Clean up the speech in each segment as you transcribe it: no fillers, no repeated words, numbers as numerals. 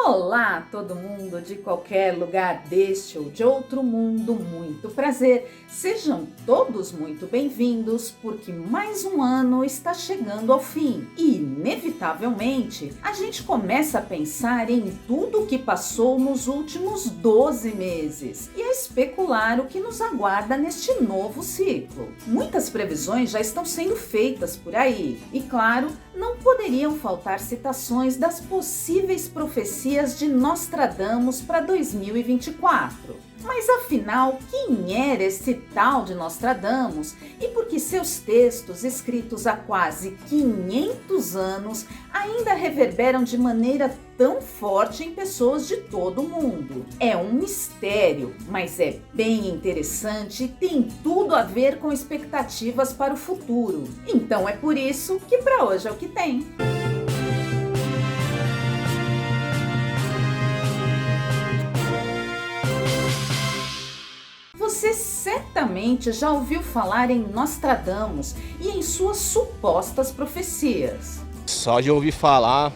Olá, todo mundo de qualquer lugar deste ou de outro mundo, muito prazer. Sejam todos muito bem-vindos, porque mais um ano está chegando ao fim e, inevitavelmente, a gente começa a pensar em tudo o que passou nos últimos 12 meses e a especular o que nos aguarda neste novo ciclo. Muitas previsões já estão sendo feitas por aí e, claro, não poderiam faltar citações das possíveis profecias de Nostradamus para 2024. Mas afinal, quem era esse tal de Nostradamus e por que seus textos, escritos há quase 500 anos, ainda reverberam de maneira tão forte em pessoas de todo o mundo? É um mistério, mas é bem interessante e tem tudo a ver com expectativas para o futuro. Então é por isso que para hoje é o que tem. Você certamente já ouviu falar em Nostradamus e em suas supostas profecias. Só de ouvir falar,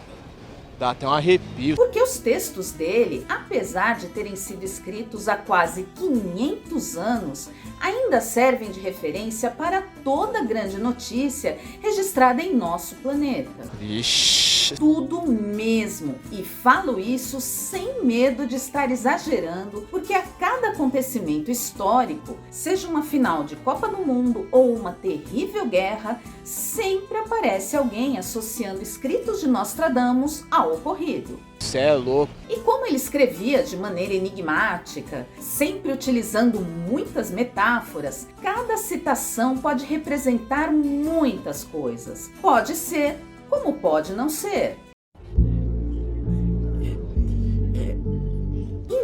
dá até um arrepio. Porque os textos dele, apesar de terem sido escritos há quase 500 anos, ainda servem de referência para toda grande notícia registrada em nosso planeta. Ixi. Tudo mesmo, e falo isso sem medo de estar exagerando, porque a cada acontecimento histórico, seja uma final de Copa do Mundo ou uma terrível guerra, sempre aparece alguém associando escritos de Nostradamus ao ocorrido. Cê é louco. E como ele escrevia de maneira enigmática, sempre utilizando muitas metáforas, cada citação pode representar muitas coisas. Pode ser, como pode não ser.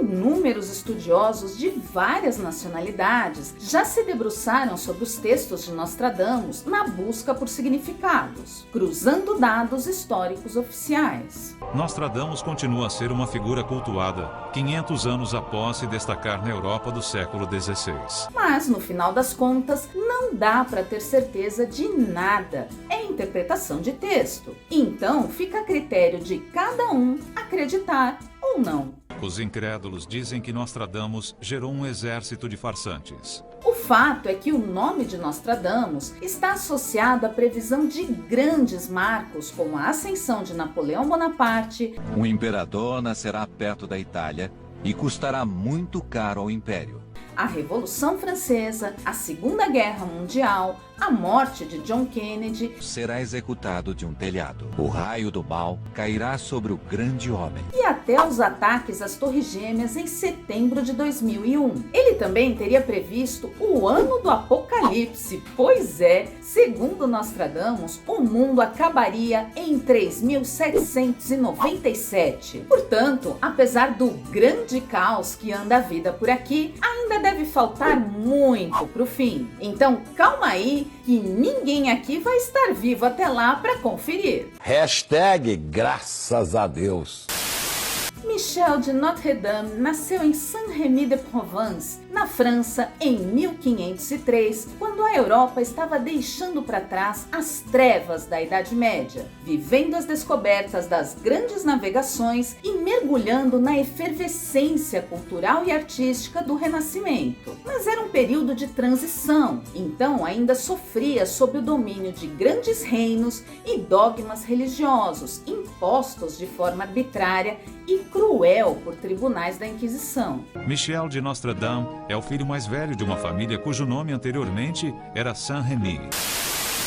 Inúmeros estudiosos de várias nacionalidades já se debruçaram sobre os textos de Nostradamus na busca por significados, cruzando dados históricos oficiais. Nostradamus continua a ser uma figura cultuada, 500 anos após se destacar na Europa do século XVI. Mas, no final das contas, não dá para ter certeza de nada. É interpretação de texto. Então, fica a critério de cada um acreditar ou não. Os incrédulos dizem que Nostradamus gerou um exército de farsantes. O fato é que o nome de Nostradamus está associado à previsão de grandes marcos, como a ascensão de Napoleão Bonaparte. Um imperador nascerá perto da Itália e custará muito caro ao império. A Revolução Francesa, a Segunda Guerra Mundial, a morte de John Kennedy. Será executado de um telhado. O raio do mal cairá sobre o grande homem. E até os ataques às Torres Gêmeas em setembro de 2001. Ele também teria previsto o ano do apocalipse. Pois é, segundo Nostradamus, o mundo acabaria em 3797. Portanto, apesar do grande caos que anda a vida por aqui, ainda deve faltar muito para o fim. Então, calma aí, que ninguém aqui vai estar vivo até lá para conferir. Hashtag graças a Deus. Michel de Notre Dame nasceu em Saint-Rémy-de-Provence, na França, em 1503, quando a Europa estava deixando para trás as trevas da Idade Média, vivendo as descobertas das grandes navegações e mergulhando na efervescência cultural e artística do Renascimento. Mas era um período de transição, então ainda sofria sob o domínio de grandes reinos e dogmas religiosos impostos de forma arbitrária e cruel por tribunais da Inquisição. Michel de Notre-Dame é o filho mais velho de uma família cujo nome anteriormente era Saint-Rémy.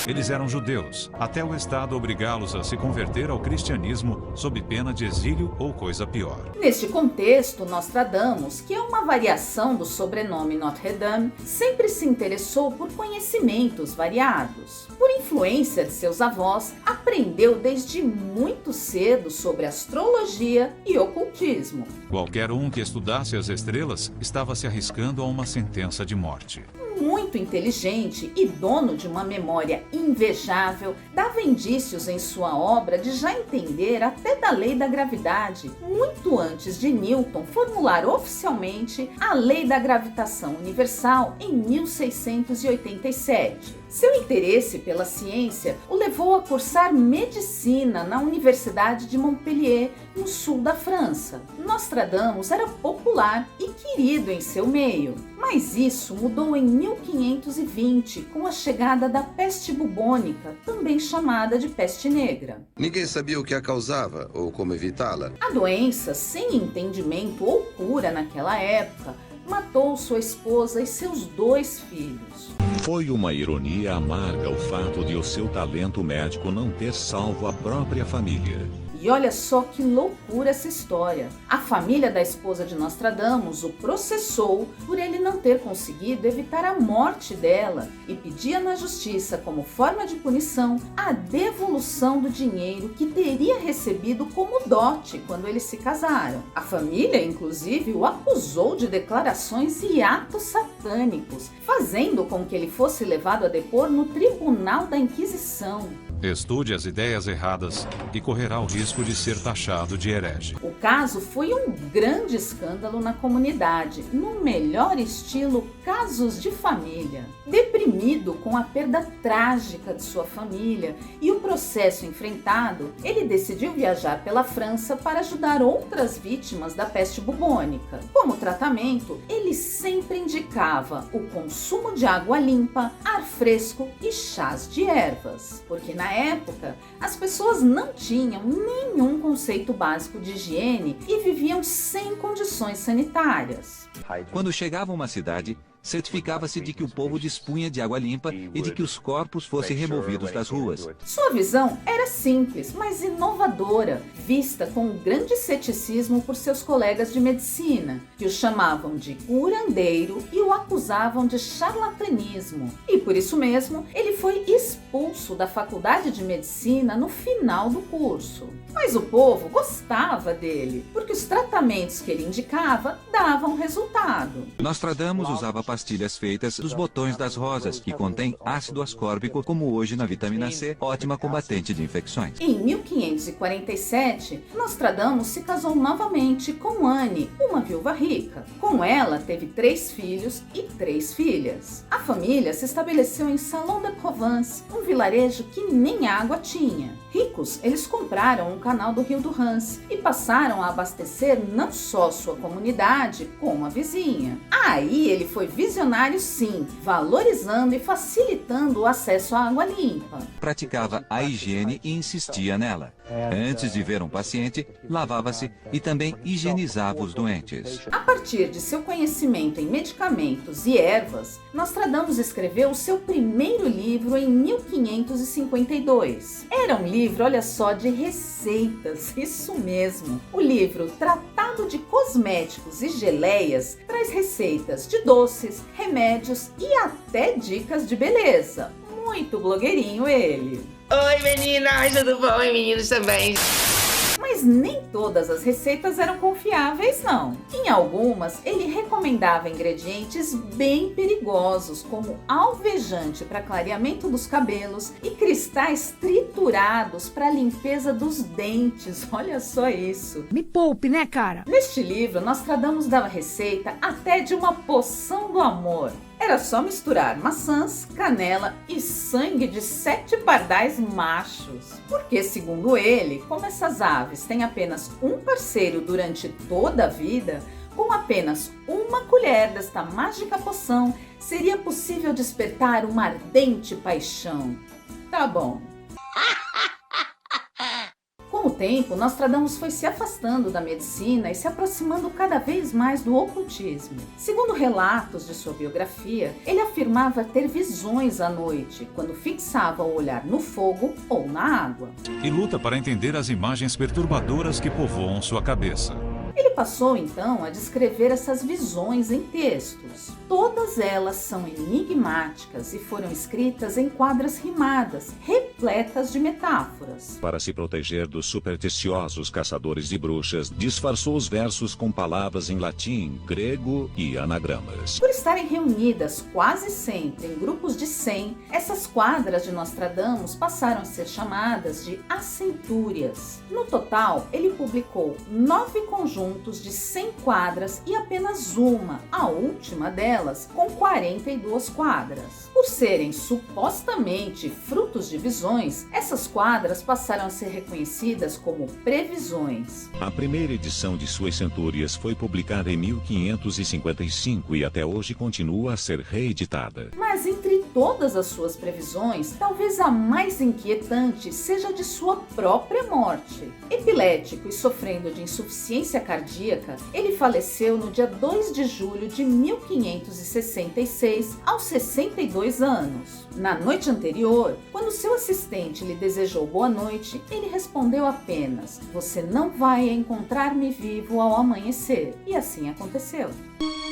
Eles eram judeus, até o Estado obrigá-los a se converter ao cristianismo sob pena de exílio ou coisa pior. Neste contexto, Nostradamus, que é uma variação do sobrenome Notre-Dame, sempre se interessou por conhecimentos variados. Por influência de seus avós, aprendeu desde muito cedo sobre astrologia e ocultismo. Qualquer um que estudasse as estrelas estava se arriscando a uma sentença de morte. Muito inteligente e dono de uma memória invejável, dava indícios em sua obra de já entender até da lei da gravidade, muito antes de Newton formular oficialmente a lei da gravitação universal em 1687. Seu interesse pela ciência o levou a cursar medicina na Universidade de Montpellier, no sul da França. Nostradamus era popular e querido em seu meio, mas isso mudou em 1520 com a chegada da peste bubônica, também chamada de peste negra. Ninguém sabia o que a causava ou como evitá-la. A doença, sem entendimento ou cura naquela época, matou sua esposa e seus 2 filhos. Foi uma ironia amarga o fato de o seu talento médico não ter salvo a própria família. E olha só que loucura essa história. A família da esposa de Nostradamus o processou por ele não ter conseguido evitar a morte dela e pedia na justiça, como forma de punição, a devolução do dinheiro que teria recebido como dote quando eles se casaram. A família, inclusive, o acusou de declarações e atos satânicos, fazendo com que ele fosse levado a depor no Tribunal da Inquisição. Estude as ideias erradas e correrá o risco de ser taxado de herege. O caso foi um grande escândalo na comunidade, no melhor estilo casos de família. Deprimido com a perda trágica de sua família e o processo enfrentado, ele decidiu viajar pela França para ajudar outras vítimas da peste bubônica. Como tratamento, ele sempre indicava o consumo de água limpa, ar fresco e chás de ervas, porque na época as pessoas não tinham nenhum conceito básico de higiene e viviam sem condições sanitárias. Quando chegava a uma cidade, certificava-se de que o povo dispunha de água limpa e de que os corpos fossem removidos das ruas. Sua visão era simples, mas inovadora, vista com grande ceticismo por seus colegas de medicina, que o chamavam de curandeiro e o acusavam de charlatanismo. E por isso mesmo, ele foi expulso da faculdade de medicina no final do curso. Mas o povo gostava dele, porque os tratamentos que ele indicava davam resultado. Nostradamus usava pastilhas feitas dos botões das rosas, que contém ácido ascórbico, como hoje na vitamina C, ótima combatente de infecções. Em 1547, Nostradamus se casou novamente com Anne, uma viúva rica. Com ela, teve 3 filhos e 3 filhas. A família se estabeleceu em Salon-de-Provence, um vilarejo que nem água tinha. Ricos, eles compraram um canal do rio do Rance e passaram a abastecer não só sua comunidade, como a vizinha. Aí ele foi visionário sim, valorizando e facilitando o acesso à água limpa. Praticava a higiene e insistia nela. Antes de ver um paciente, lavava-se e também higienizava os doentes. A partir de seu conhecimento em medicamentos e ervas, Nostradamus escreveu o seu primeiro livro em 1552. Era um livro, olha só, de receitas, isso mesmo. O livro Tratado de Cosméticos e Geleias traz receitas de doces, remédios e até dicas de beleza. Muito blogueirinho ele. Oi meninas, tudo bom? E meninos também. Mas nem todas as receitas eram confiáveis, não. Em algumas, ele recomendava ingredientes bem perigosos, como alvejante para clareamento dos cabelos e cristais triturados para limpeza dos dentes. Olha só isso. Me poupe, né, cara? Neste livro, Nostradamus dava receita até de uma poção do amor. Era só misturar maçãs, canela e sangue de 7 pardais machos. Porque, segundo ele, como essas aves têm apenas um parceiro durante toda a vida, com apenas uma colher desta mágica poção, seria possível despertar uma ardente paixão. Tá bom. Com o tempo, Nostradamus foi se afastando da medicina e se aproximando cada vez mais do ocultismo. Segundo relatos de sua biografia, ele afirmava ter visões à noite, quando fixava o olhar no fogo ou na água. E luta para entender as imagens perturbadoras que povoam sua cabeça. Ele passou então a descrever essas visões em textos. Todas elas são enigmáticas e foram escritas em quadras rimadas, repletas repletas de metáforas. Para se proteger dos supersticiosos caçadores de bruxas, disfarçou os versos com palavras em latim, grego e anagramas. Por estarem reunidas quase sempre em grupos de 100, essas quadras de Nostradamus passaram a ser chamadas de acentúrias. No total, ele publicou 9 conjuntos de 100 quadras e apenas uma, a última delas, com 42 quadras. Por serem supostamente frutos de visões, essas quadras passaram a ser reconhecidas como previsões. A primeira edição de suas centúrias foi publicada em 1555 e até hoje continua a ser reeditada. Mas entre todas as suas previsões, talvez a mais inquietante seja a de sua própria morte. Epilético e sofrendo de insuficiência cardíaca, ele faleceu no dia 2 de julho de 1566, aos 62 anos. Na noite anterior, quando seu assistente lhe desejou boa noite, ele respondeu apenas: "Você não vai encontrar-me vivo ao amanhecer." E assim aconteceu.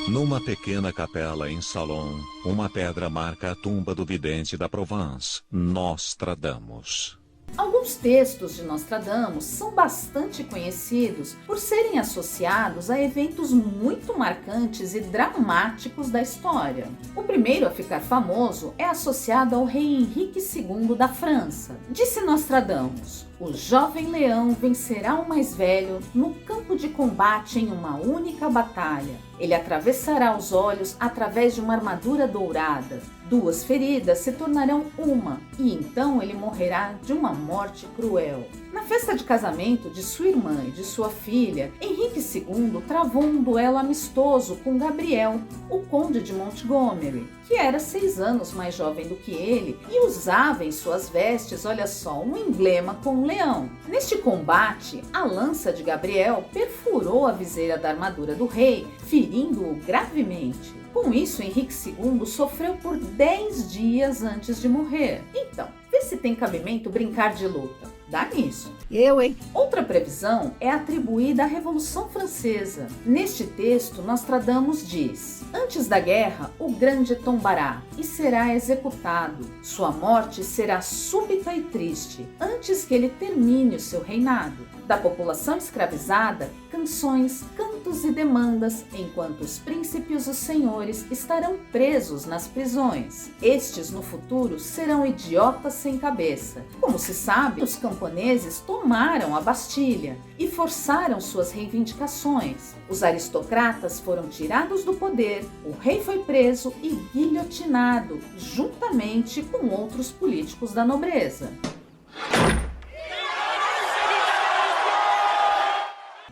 Numa pequena capela em Salon, uma pedra marca a tumba do vidente da Provence, Nostradamus. Alguns textos de Nostradamus são bastante conhecidos por serem associados a eventos muito marcantes e dramáticos da história. O primeiro a ficar famoso é associado ao rei Henrique II da França. Disse Nostradamus: "O jovem leão vencerá o mais velho no campo de combate em uma única batalha. Ele atravessará os olhos através de uma armadura dourada. 2 feridas se tornarão uma, e então ele morrerá de uma morte cruel." Na festa de casamento de sua irmã e de sua filha, Henrique II travou um duelo amistoso com Gabriel, o conde de Montgomery, que era 6 anos mais jovem do que ele e usava em suas vestes, olha só, um emblema com um leão. Neste combate, a lança de Gabriel perfurou a viseira da armadura do rei, ferindo-o gravemente. Com isso, Henrique II sofreu por 10 dias antes de morrer. Então, vê se tem cabimento brincar de luta. Dá nisso. Outra previsão é atribuída à Revolução Francesa. Neste texto, Nostradamus diz: "Antes da guerra, o grande tombará e será executado. Sua morte será súbita e triste, antes que ele termine o seu reinado. Da população escravizada, canções, cantos e demandas, enquanto os príncipes e os senhores estarão presos nas prisões. Estes, no futuro, serão idiotas sem cabeça." Como se sabe, os camponeses tomaram a Bastilha e forçaram suas reivindicações. Os aristocratas foram tirados do poder, o rei foi preso e guilhotinado, juntamente com outros políticos da nobreza.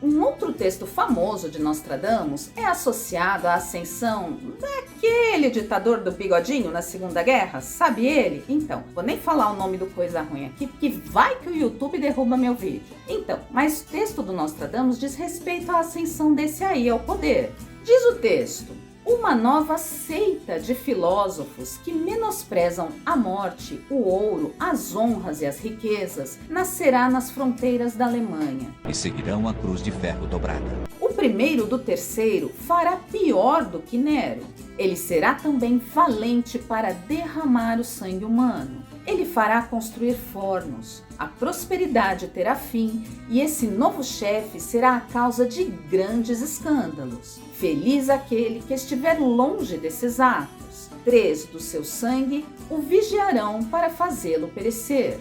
Um outro texto famoso de Nostradamus é associado à ascensão daquele ditador do bigodinho na Segunda Guerra, sabe ele? Então, vou nem falar o nome do coisa ruim aqui, porque vai que o YouTube derruba meu vídeo. Então, mas o texto do Nostradamus diz respeito à ascensão desse aí ao poder. Diz o texto: "Uma nova seita de filósofos que menosprezam a morte, o ouro, as honras e as riquezas nascerá nas fronteiras da Alemanha. E seguirão a cruz de ferro dobrada. O primeiro do terceiro fará pior do que Nero. Ele será também valente para derramar o sangue humano. Ele fará construir fornos. A prosperidade terá fim e esse novo chefe será a causa de grandes escândalos. Feliz aquele que estiver longe desses atos. 3 do seu sangue o vigiarão para fazê-lo perecer."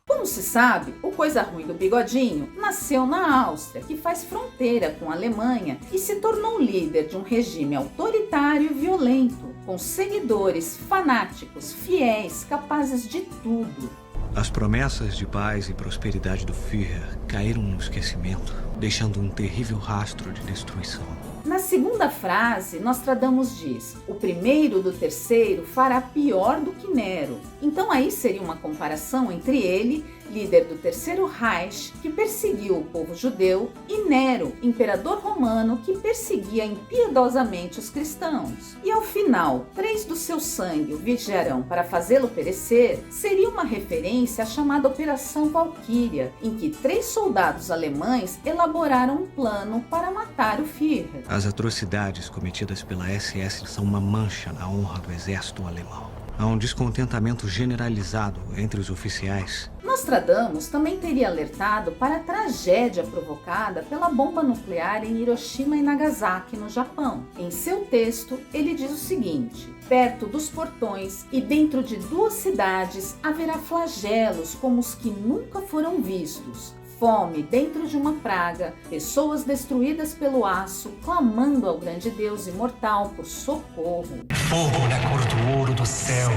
Como se sabe, o coisa ruim do bigodinho nasceu na Áustria, que faz fronteira com a Alemanha e se tornou líder de um regime autoritário e violento, com seguidores fanáticos, fiéis, capazes de tudo. As promessas de paz e prosperidade do Führer caíram no esquecimento, deixando um terrível rastro de destruição. Na segunda frase, Nostradamus diz: "O primeiro do terceiro fará pior do que Nero." Então aí seria uma comparação entre ele, líder do Terceiro Reich, que perseguiu o povo judeu, e Nero, imperador romano, que perseguia impiedosamente os cristãos. E ao final, 3 do seu sangue o vigiarão para fazê-lo perecer, seria uma referência à chamada Operação Valquíria, em que 3 soldados alemães elaboraram um plano para matar o Führer. As atrocidades cometidas pela SS são uma mancha na honra do exército alemão. há um descontentamento generalizado entre os oficiais. Nostradamus também teria alertado para a tragédia provocada pela bomba nuclear em Hiroshima e Nagasaki, no Japão. Em seu texto, ele diz o seguinte: perto dos portões e dentro de 2 cidades haverá flagelos como os que nunca foram vistos. Fome dentro de uma praga, pessoas destruídas pelo aço, clamando ao grande Deus imortal por socorro. Fogo na cor do ouro do céu,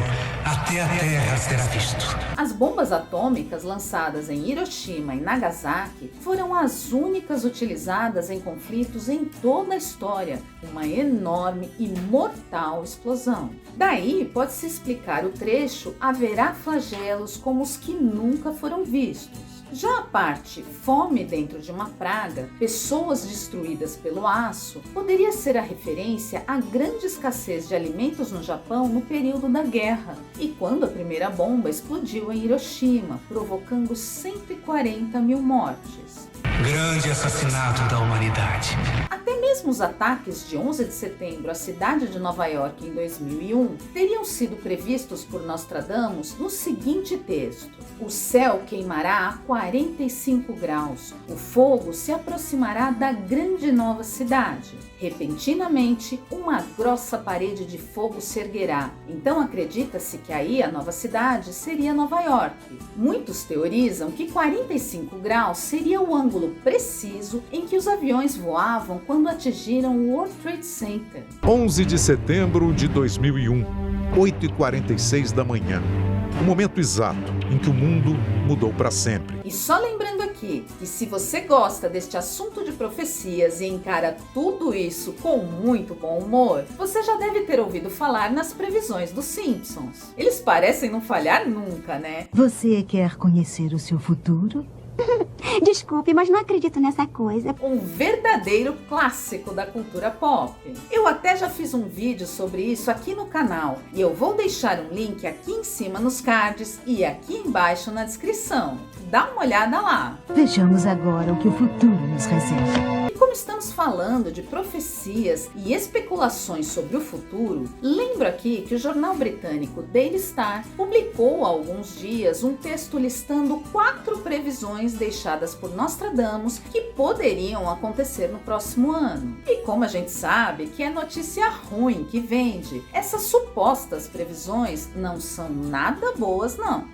até a terra será visto. As bombas atômicas lançadas em Hiroshima e Nagasaki foram as únicas utilizadas em conflitos em toda a história, uma enorme e mortal explosão. Daí pode-se explicar o trecho haverá flagelos como os que nunca foram vistos. Já a parte fome dentro de uma praga, pessoas destruídas pelo aço, poderia ser a referência à grande escassez de alimentos no Japão no período da guerra e quando a primeira bomba explodiu em Hiroshima, provocando 140 mil mortes. Grande assassinato da humanidade. Até mesmo os ataques de 11 de setembro à cidade de Nova York em 2001 teriam sido previstos por Nostradamus no seguinte texto: o céu queimará a 45 graus, o fogo se aproximará da grande nova cidade. Repentinamente, uma grossa parede de fogo se erguerá. Então acredita-se que aí a nova cidade seria Nova York. Muitos teorizam que 45 graus seria o ângulo preciso em que os aviões voavam quando atingiram o World Trade Center. 11 de setembro de 2001, 8h46 da manhã. O momento exato em que o mundo mudou para sempre. E só lembrando aqui que se você gosta deste assunto de profecias e encara tudo isso com muito bom humor, você já deve ter ouvido falar nas previsões dos Simpsons. Eles parecem não falhar nunca, né? Você quer conhecer o seu futuro? Desculpe, mas não acredito nessa coisa. Um verdadeiro clássico da cultura pop. Eu até já fiz um vídeo sobre isso aqui no canal e eu vou deixar um link aqui em cima nos cards e aqui embaixo na descrição. Dá uma olhada lá. Vejamos agora o que o futuro nos reserva. E como estamos falando de profecias e especulações sobre o futuro, lembro aqui que o jornal britânico Daily Star publicou há alguns dias um texto listando 4 previsões deixadas por Nostradamus que poderiam acontecer no próximo ano. E como a gente sabe que é notícia ruim que vende, essas supostas previsões não são nada boas não.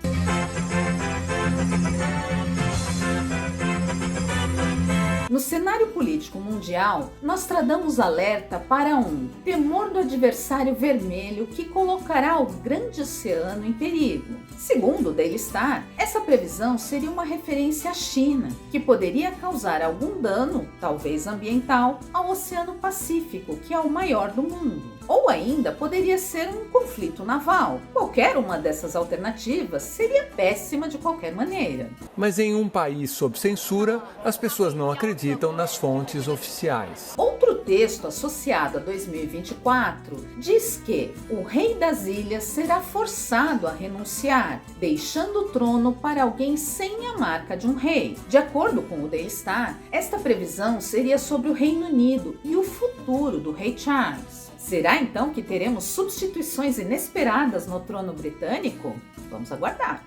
No cenário político mundial, Nostradamus alerta para um temor do adversário vermelho que colocará o grande oceano em perigo. Segundo o Daily Star, essa previsão seria uma referência à China, que poderia causar algum dano, talvez ambiental, ao Oceano Pacífico, que é o maior do mundo. Ou ainda poderia ser um conflito naval. Qualquer uma dessas alternativas seria péssima de qualquer maneira. Mas em um país sob censura, as pessoas não acreditam nas fontes oficiais. Outro texto associado a 2024 diz que o rei das ilhas será forçado a renunciar, deixando o trono para alguém sem a marca de um rei. De acordo com o Daily Star, esta previsão seria sobre o Reino Unido e o futuro do rei Charles. Será então que teremos substituições inesperadas no trono britânico? Vamos aguardar.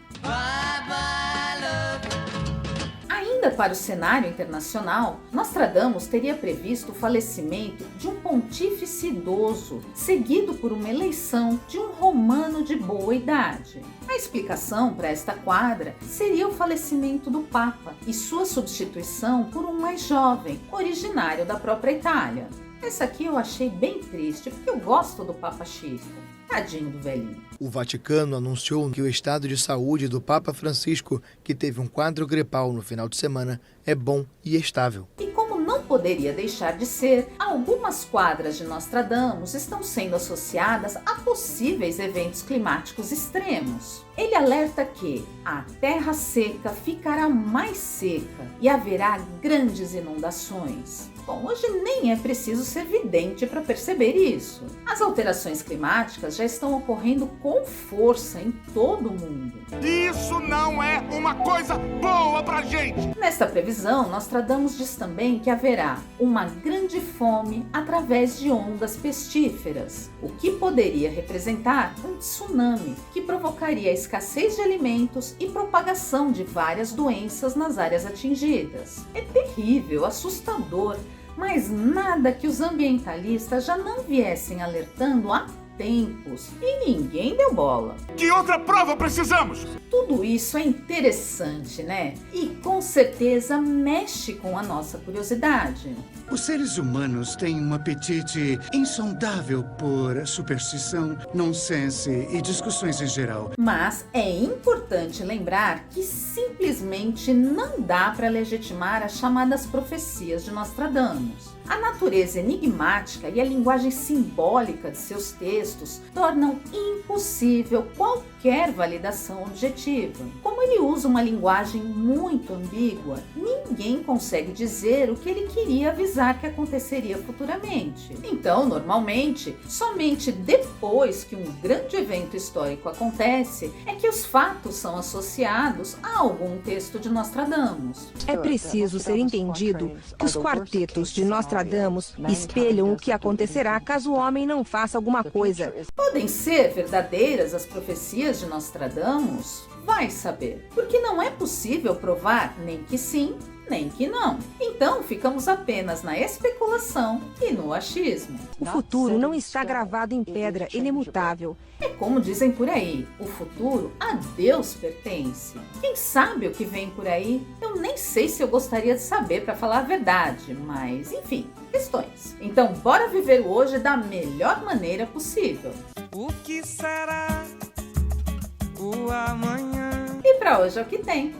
Ainda para o cenário internacional, Nostradamus teria previsto o falecimento de um pontífice idoso, seguido por uma eleição de um romano de boa idade. A explicação para esta quadra seria o falecimento do Papa e sua substituição por um mais jovem, originário da própria Itália. Essa aqui eu achei bem triste, porque eu gosto do Papa Xisto. Tadinho do velhinho. O Vaticano anunciou que o estado de saúde do Papa Francisco, que teve um quadro gripal no final de semana, é bom e estável. E como não poderia deixar de ser, algumas quadras de Nostradamus estão sendo associadas a possíveis eventos climáticos extremos. Ele alerta que a terra seca ficará mais seca e haverá grandes inundações. Bom, hoje nem é preciso ser vidente para perceber isso. As alterações climáticas já estão ocorrendo com força em todo o mundo. Isso não é uma coisa boa pra gente! Nesta previsão, Nostradamus diz também que haverá haverá uma grande fome através de ondas pestíferas, o que poderia representar um tsunami que provocaria a escassez de alimentos e propagação de várias doenças nas áreas atingidas. É terrível, assustador, mas nada que os ambientalistas já não viessem alertando há tempos e ninguém deu bola. Que outra prova precisamos? Tudo isso é interessante, né? E com certeza mexe com a nossa curiosidade. Os seres humanos têm um apetite insondável por superstição, nonsense e discussões em geral. Mas é importante lembrar que simplesmente não dá para legitimar as chamadas profecias de Nostradamus. A natureza enigmática e a linguagem simbólica de seus textos tornam impossível qualquer validação objetiva. Como ele usa uma linguagem muito ambígua, ninguém consegue dizer o que ele queria avisar que aconteceria futuramente. Então, normalmente, somente depois que um grande evento histórico acontece, é que os fatos são associados a algum texto de Nostradamus. É preciso ser entendido que os quartetos de Nostradamus espelham o que acontecerá caso o homem não faça alguma coisa. Podem ser verdadeiras as profecias de Nostradamus? Vai saber, porque não é possível provar nem que sim, nem que não. Então ficamos apenas na especulação e no achismo. O futuro não está gravado em pedra, ele é mutável. É como dizem por aí, o futuro a Deus pertence. Quem sabe o que vem por aí? Eu nem sei se eu gostaria de saber, para falar a verdade, mas enfim, questões. Então bora viver o hoje da melhor maneira possível. O que será o amanhã? E para hoje é o que tem.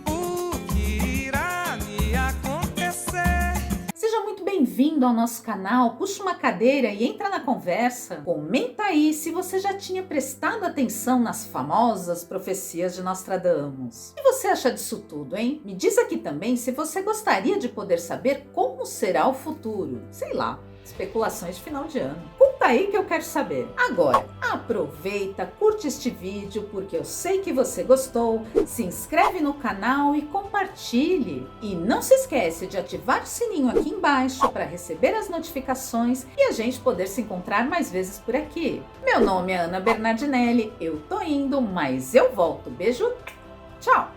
Seja muito bem-vindo ao nosso canal, puxa uma cadeira e entra na conversa. Comenta aí se você já tinha prestado atenção nas famosas profecias de Nostradamus. O que você acha disso tudo, hein? Me diz aqui também se você gostaria de poder saber como será o futuro. Sei lá, especulações de final de ano. Conta aí que eu quero saber. Agora, aproveita, curte este vídeo porque eu sei que você gostou, se inscreve no canal e compartilhe. E não se esquece de ativar o sininho aqui embaixo para receber as notificações e a gente poder se encontrar mais vezes por aqui. Meu nome é Ana Bernardinelli, eu tô indo, mas eu volto. Beijo, tchau!